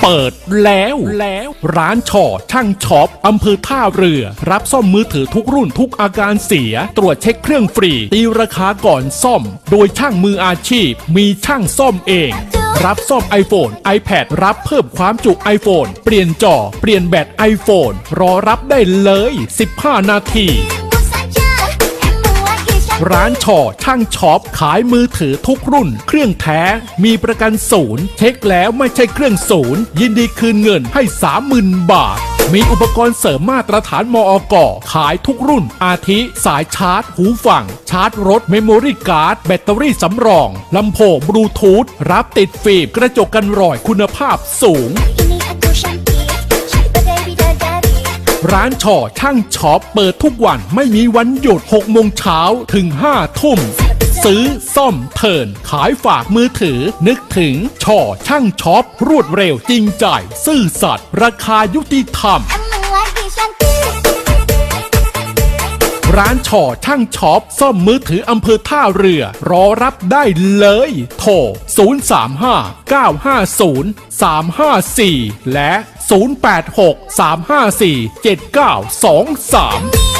เปิดแล้วร้านช่อช่างช็อปอำเภอท่าเรือรับซ่อมมือถือทุกรุ่นทุกอาการเสียตรวจเช็คเครื่องฟรีตีราคาก่อนซ่อมโดยช่างมืออาชีพมีช่างซ่อมเองรับซ่อม iPhone iPad รับเพิ่มความจุ iPhone เปลี่ยนจอเปลี่ยนแบต iPhone รอรับได้เลย15 นาทีร้านช่อช่างช็อปขายมือถือทุกรุ่นเครื่องแท้มีประกันศูนย์เช็คแล้วไม่ใช่เครื่องศูนย์ยินดีคืนเงินให้ 30,000 บาทมีอุปกรณ์เสริมมาตรฐานมอก.ขายทุกรุ่นอาทิสายชาร์จหูฟังชาร์จรถเมมโมรี่การ์ดแบตเตอรี่สำรองลำโพงบลูทูธรับติดฟิล์มกระจกกันรอยคุณภาพสูงร้านช่อช่างช็อปเปิดทุกวันไม่มีวันหยุด6 โมงเช้าถึง5 ทุ่มซื้อซ่อมเทิร์นขายฝากมือถือนึกถึงช่อช่างช็อปรวดเร็วจริงใจซื่อสัตย์ราคายุติธรรมร้านช่อช่างช็อปซ่อมมือถืออำเภอท่าเรือรอรับได้เลยโทร035-950-354และ086-354-7923